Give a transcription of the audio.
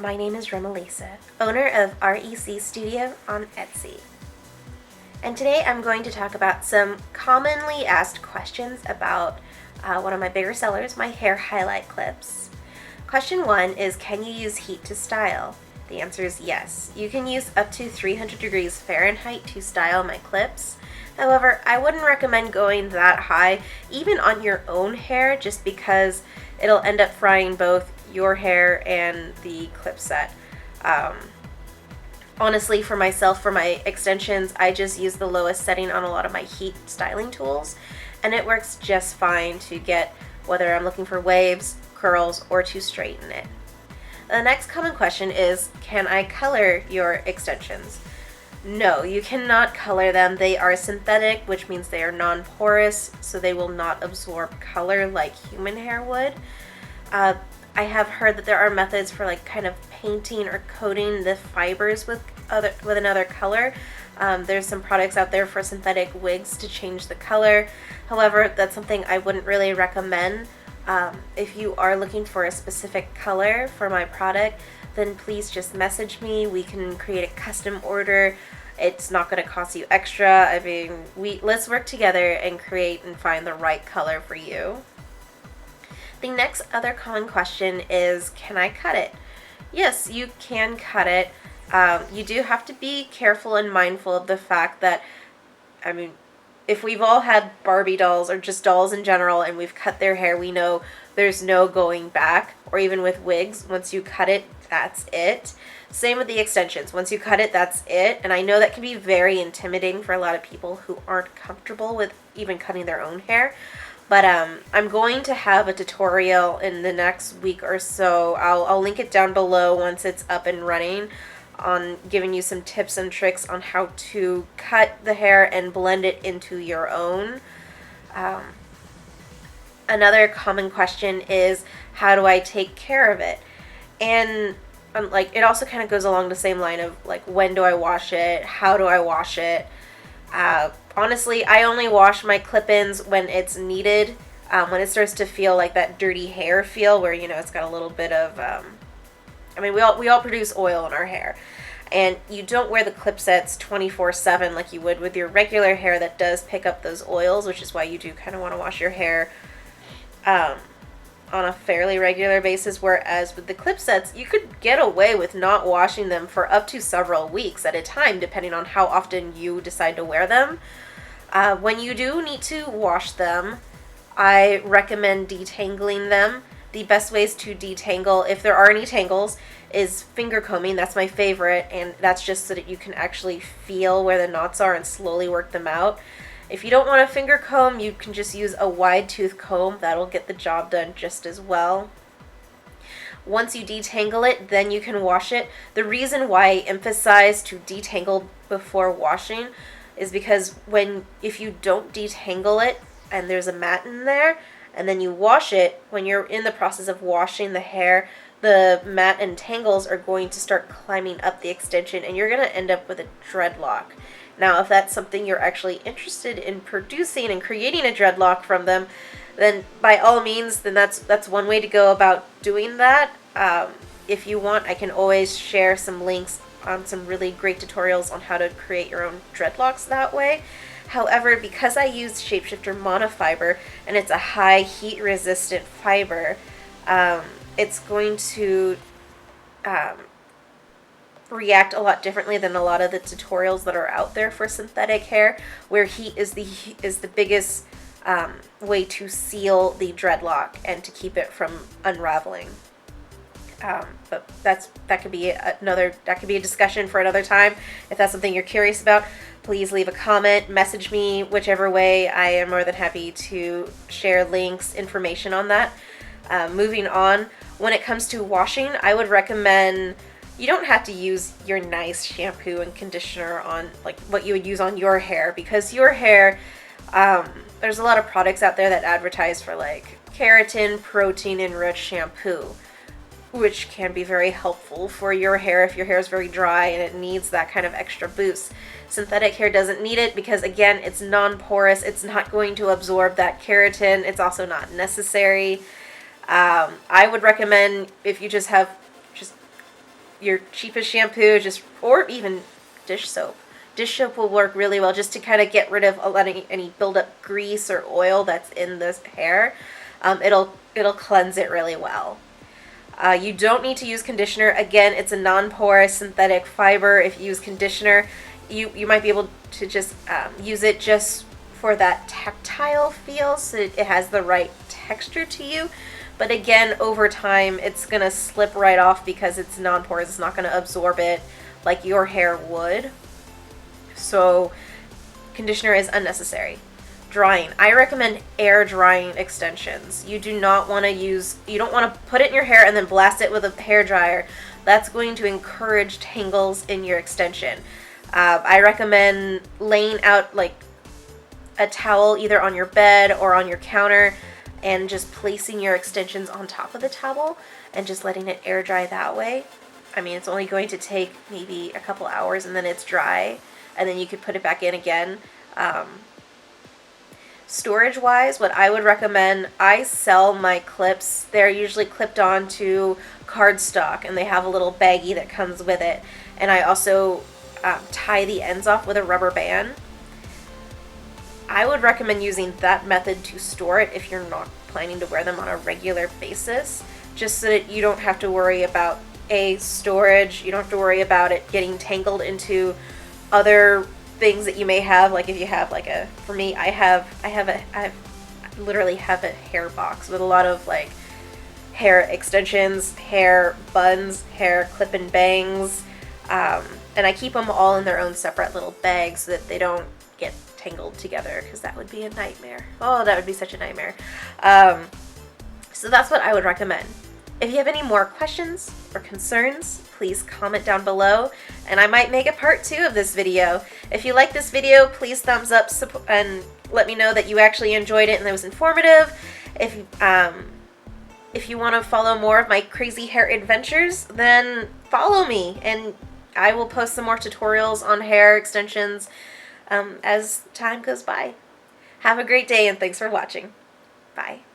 my name is Remelisa, owner of REC Studio on Etsy. And today I'm going to talk about some commonly asked questions about one of my bigger sellers, my hair highlight clips. Question 1 is, can you use heat to style? The answer is yes. You can use up to 300 degrees Fahrenheit to style my clips. However, I wouldn't recommend going that high, even on your own hair, just because it'll end up frying both your hair and the clip set. Honestly, for myself, for my extensions, I just use the lowest setting on a lot of my heat styling tools, and it works just fine to get whether I'm looking for waves, curls, or to straighten it. The next common question is, can I color your extensions? No, you cannot color them. They are synthetic, which means they are non-porous, so they will not absorb color like human hair would. I have heard that there are methods for kind of painting or coating the fibers with another color. There's some products out there for synthetic wigs to change the color. However, that's something I wouldn't really recommend. If you are looking for a specific color for my product, then please just message me. We can create a custom order. It's not going to cost you extra. I mean, let's work together and create and find the right color for you. The next other common question is, can I cut it? Yes, you can cut it. You do have to be careful and mindful of the fact that, if we've all had Barbie dolls or just dolls in general and we've cut their hair, we know there's no going back. Or even with wigs, once you cut it, that's it. Same with the extensions. Once you cut it, that's it. And I know that can be very intimidating for a lot of people who aren't comfortable with even cutting their own hair. But I'm going to have a tutorial in the next week or so. I'll link it down below once it's up and running, on giving you some tips and tricks on how to cut the hair and blend it into your own. Another common question is, how do I take care of it? And it also kind of goes along the same line of when do I wash it? How do I wash it? Honestly, I only wash my clip-ins when it's needed. When it starts to feel like that dirty hair feel, where it's got a little bit of we all produce oil in our hair, and you don't wear the clip sets 24/7 like you would with your regular hair that does pick up those oils, which is why you do kind of want to wash your hair on a fairly regular basis. Whereas with the clip sets, you could get away with not washing them for up to several weeks at a time, depending on how often you decide to wear them. When you do need to wash them, I recommend detangling them. The best ways to detangle, if there are any tangles, is finger combing. That's my favorite, and that's just so that you can actually feel where the knots are and slowly work them out. If you don't want a finger comb, you can just use a wide tooth comb. That'll get the job done just as well. Once you detangle it, then you can wash it. The reason why I emphasize to detangle before washing is because if you don't detangle it and there's a mat in there, and then you wash it, when you're in the process of washing the hair, the mat and tangles are going to start climbing up the extension, and you're going to end up with a dreadlock. Now, if that's something you're actually interested in producing and creating a dreadlock from them, then by all means, then that's one way to go about doing that. If you want, I can always share some links on some really great tutorials on how to create your own dreadlocks that way. However, because I use Shapeshifter monofiber and it's a high heat resistant fiber, it's going to react a lot differently than a lot of the tutorials that are out there for synthetic hair, where heat is the biggest way to seal the dreadlock and to keep it from unraveling. But that could be a discussion for another time. If that's something you're curious about, please leave a comment, message me, whichever way. I am more than happy to share links, information on that. Moving on, when it comes to washing, I would recommend, you don't have to use your nice shampoo and conditioner on what you would use on your hair, because your hair, there's a lot of products out there that advertise for keratin, protein enriched shampoo, which can be very helpful for your hair if your hair is very dry and it needs that kind of extra boost. Synthetic hair doesn't need it because, again, it's non-porous. It's not going to absorb that keratin. It's also not necessary. I would recommend, if you just have your cheapest shampoo, or even dish soap. Dish soap will work really well just to kind of get rid of any buildup grease or oil that's in this hair. It'll cleanse it really well. You don't need to use conditioner. Again, it's a non-porous synthetic fiber. If you use conditioner, you might be able to just use it just for that tactile feel, so it has the right texture to you. But again, over time, it's going to slip right off because it's non-porous. It's not going to absorb it like your hair would. So conditioner is unnecessary. Drying. I recommend air drying extensions. You do not want to you don't want to put it in your hair and then blast it with a hair dryer. That's going to encourage tangles in your extension. I recommend laying out like a towel either on your bed or on your counter and just placing your extensions on top of the towel and just letting it air dry that way. I mean, it's only going to take maybe a couple hours and then it's dry, and then you could put it back in again. Storage wise, what I would recommend, I sell my clips. They're usually clipped on to cardstock and they have a little baggie that comes with it. And I also tie the ends off with a rubber band. I would recommend using that method to store it if you're not planning to wear them on a regular basis, just so that you don't have to worry about storage. You don't have to worry about it getting tangled into other things that you may have. Like if you have like for me, I literally have a hair box with a lot of like hair extensions, hair buns, hair clip and bangs, and I keep them all in their own separate little bags so that they don't get tangled together, because that would be a nightmare. Oh, that would be such a nightmare. So that's what I would recommend. If you have any more questions or concerns, please comment down below, and I might make a part 2 of this video. If you like this video, please thumbs up and let me know that you actually enjoyed it and it was informative. If you want to follow more of my crazy hair adventures, then follow me, and I will post some more tutorials on hair extensions as time goes by. Have a great day, and thanks for watching. Bye.